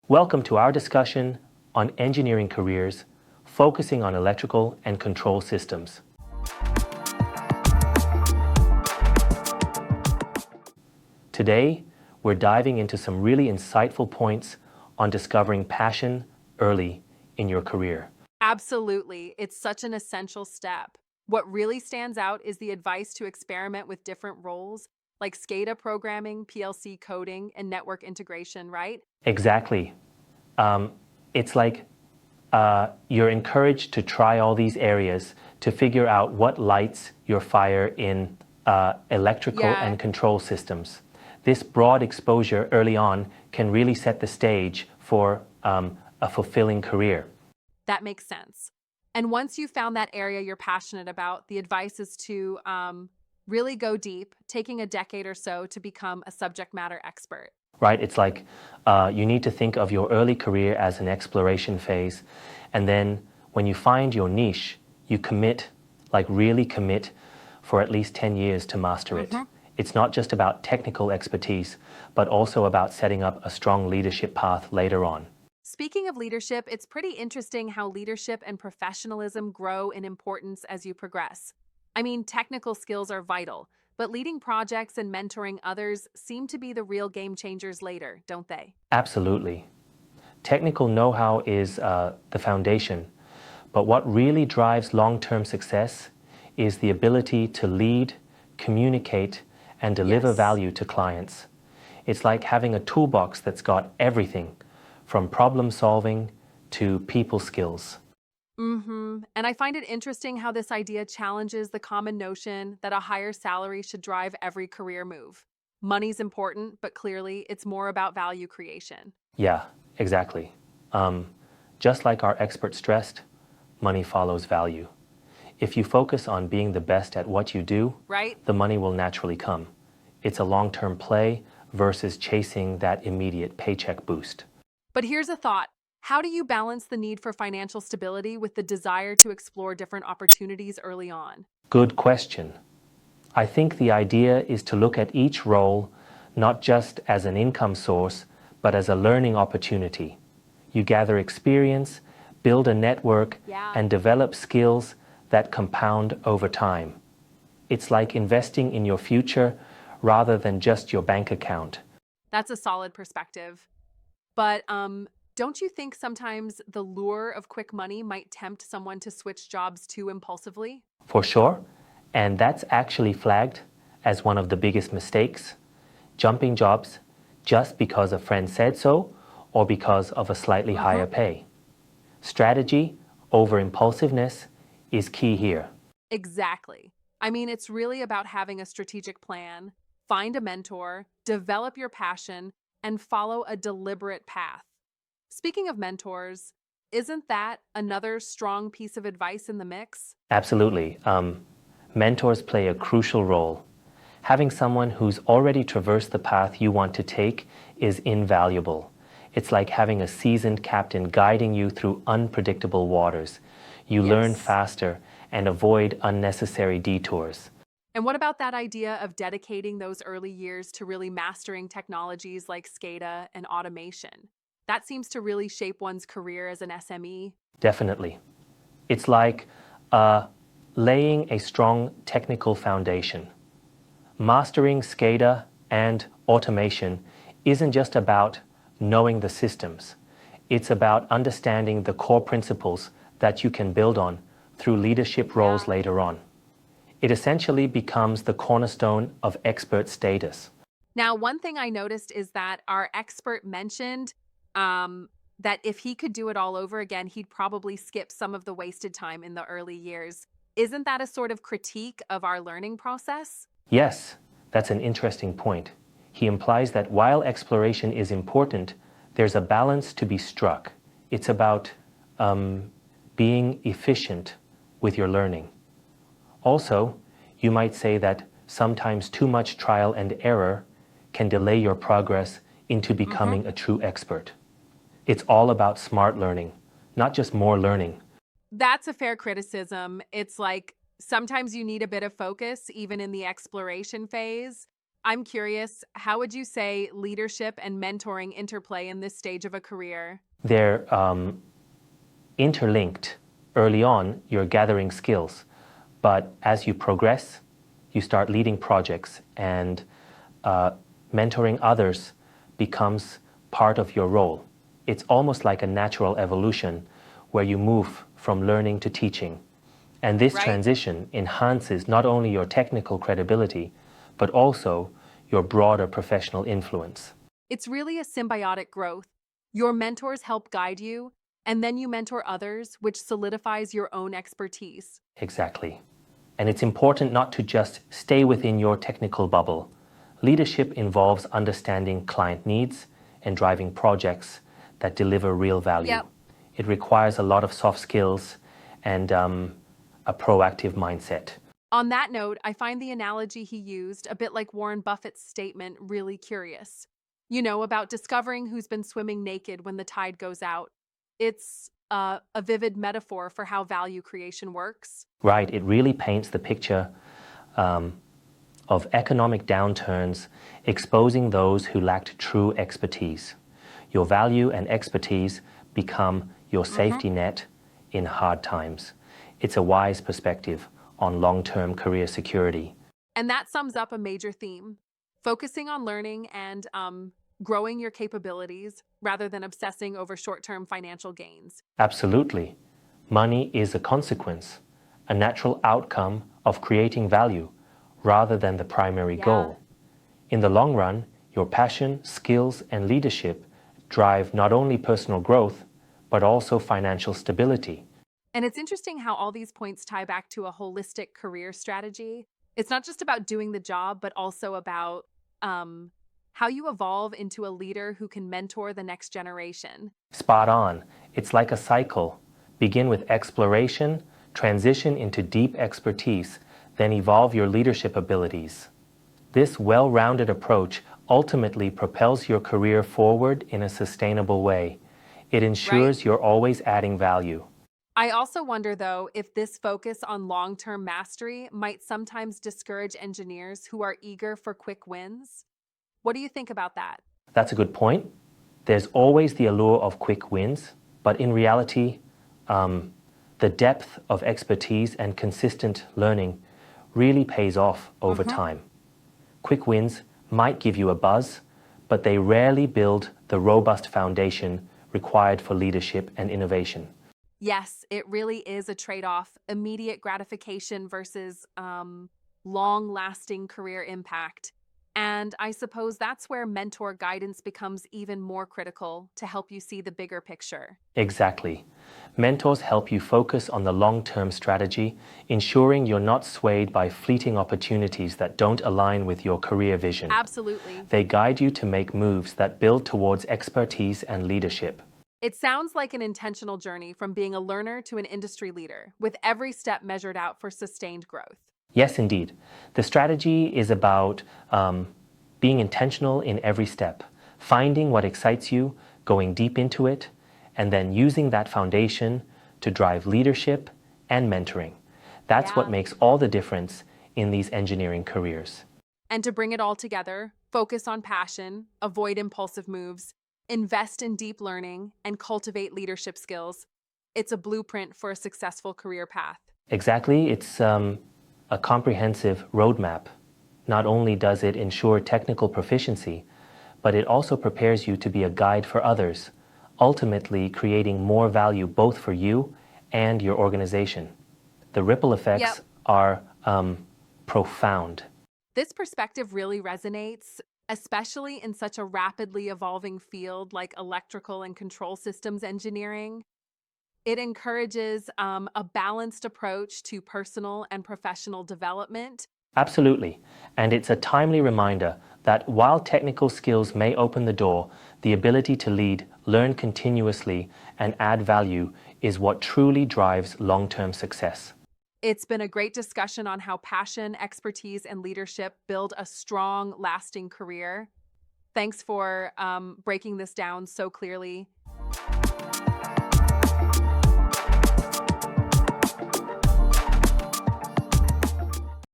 Welcome to our discussion on engineering careers, focusing on electrical and control systems. Today, we're diving into some really insightful points on discovering passion early in your career. Absolutely. It's such an essential step. What really stands out is the advice to experiment with different roles, like SCADA programming, PLC coding, and network integration, right? Exactly. It's like you're encouraged to try all these areas to figure out what lights your fire in electrical Yeah, and control systems. This broad exposure early on can really set the stage for a fulfilling career. that makes sense. And once you've found that area you're passionate about, the advice is to really go deep, taking a decade or so to become a subject matter expert. Right? It's like you need to think of your early career as an exploration phase. And then when you find your niche, you commit, like really commit for at least 10 years to master it. It's not just about technical expertise, but also about setting up a strong leadership path later on. Speaking of leadership, it's pretty interesting how leadership and professionalism grow in importance as you progress. I mean, technical skills are vital, but leading projects and mentoring others seem to be the real game changers later, don't they? Absolutely. Technical know-how is the foundation, but what really drives long-term success is the ability to lead, communicate, and deliver Yes. value to clients. It's like having a toolbox that's got everything from problem solving to people skills. And I find it interesting how this idea challenges the common notion that a higher salary should drive every career move. Money's important, but clearly it's more about value creation. Yeah, exactly. Um, just like our expert stressed, money follows value. If you focus on being the best at what you do, Right? the money will naturally come. It's a long-term play versus chasing that immediate paycheck boost. But here's a thought. How do you balance the need for financial stability with the desire to explore different opportunities early on? Good question. I think the idea is to look at each role not just as an income source, but as a learning opportunity. You gather experience, build a network, Yeah. and develop skills that compound over time. It's like investing in your future rather than just your bank account. That's a solid perspective. But don't you think sometimes the lure of quick money might tempt someone to switch jobs too impulsively? For sure, and that's actually flagged as one of the biggest mistakes, jumping jobs just because a friend said so or because of a slightly higher pay. Strategy over impulsiveness is key here. Exactly. I mean, it's really about having a strategic plan, find a mentor, develop your passion, and follow a deliberate path. Speaking of mentors, isn't that another strong piece of advice in the mix? Absolutely. Mentors play a crucial role. Having someone who's already traversed the path you want to take is invaluable. It's like having a seasoned captain guiding you through unpredictable waters. You learn Yes. faster and avoid unnecessary detours. And what about that idea of dedicating those early years to really mastering technologies like SCADA and automation? That seems to really shape one's career as an SME. Definitely. It's like uh, laying a strong technical foundation. Mastering SCADA and automation isn't just about knowing the systems. It's about understanding the core principles that you can build on through leadership roles Yeah. later on. It essentially becomes the cornerstone of expert status. Now, one thing I noticed is that our expert mentioned that if he could do it all over again, he'd probably skip some of the wasted time in the early years. Isn't that a sort of critique of our learning process? Yes, that's an interesting point. He implies that while exploration is important, there's a balance to be struck. It's about being efficient with your learning. Also, you might say that sometimes too much trial and error can delay your progress into becoming a true expert. It's all about smart learning, not just more learning. That's a fair criticism. It's like sometimes you need a bit of focus, even in the exploration phase. I'm curious, how would you say leadership and mentoring interplay in this stage of a career? They're interlinked. Early on, you're gathering skills, but as you progress, you start leading projects, and mentoring others becomes part of your role. It's almost like a natural evolution where you move from learning to teaching. And this Right? transition enhances not only your technical credibility, but also your broader professional influence. It's really a symbiotic growth. Your mentors help guide you, and then you mentor others, which solidifies your own expertise. Exactly. And it's important not to just stay within your technical bubble. Leadership involves understanding client needs and driving projects that deliver real value. Yep. It requires a lot of soft skills and a proactive mindset. On that note, I find the analogy he used, a bit like Warren Buffett's statement, really curious. You know, about discovering who's been swimming naked when the tide goes out. It's a vivid metaphor for how value creation works. Right, it really paints the picture of economic downturns exposing those who lacked true expertise. Your value and expertise become your safety net in hard times. It's a wise perspective on long-term career security. And that sums up a major theme, focusing on learning and growing your capabilities rather than obsessing over short-term financial gains. Absolutely. Money is a consequence, a natural outcome of creating value rather than the primary Yeah. goal. In the long run, your passion, skills, and leadership drive not only personal growth, but also financial stability. And it's interesting how all these points tie back to a holistic career strategy. It's not just about doing the job, but also about how you evolve into a leader who can mentor the next generation. Spot on. It's like a cycle. Begin with exploration, transition into deep expertise, then evolve your leadership abilities. This well-rounded approach ultimately propels your career forward in a sustainable way. It ensures you're always adding value. I also wonder, though, if this focus on long-term mastery might sometimes discourage engineers who are eager for quick wins. What do you think about that? That's a good point. There's always the allure of quick wins, but in reality, the depth of expertise and consistent learning really pays off over time. Quick wins might give you a buzz, but they rarely build the robust foundation required for leadership and innovation. Yes, it really is a trade-off, immediate gratification versus long-lasting career impact. And I suppose that's where mentor guidance becomes even more critical to help you see the bigger picture. Exactly. Mentors help you focus on the long-term strategy, ensuring you're not swayed by fleeting opportunities that don't align with your career vision. Absolutely. They guide you to make moves that build towards expertise and leadership. It sounds like an intentional journey from being a learner to an industry leader, with every step measured out for sustained growth. Yes, indeed. The strategy is about being intentional in every step, finding what excites you, going deep into it, and then using that foundation to drive leadership and mentoring. That's what Yeah. makes all the difference in these engineering careers. And to bring it all together, focus on passion, avoid impulsive moves, invest in deep learning, and cultivate leadership skills. It's a blueprint for a successful career path. Exactly, it's a comprehensive roadmap. Not only does it ensure technical proficiency, but it also prepares you to be a guide for others, ultimately creating more value both for you and your organization. The ripple effects Yep. are profound. This perspective really resonates, especially in such a rapidly evolving field like electrical and control systems engineering. It encourages a balanced approach to personal and professional development. Absolutely. And it's a timely reminder that while technical skills may open the door, the ability to lead, learn continuously, and add value is what truly drives long-term success. It's been a great discussion on how passion, expertise, and leadership build a strong, lasting career. Thanks for breaking this down so clearly.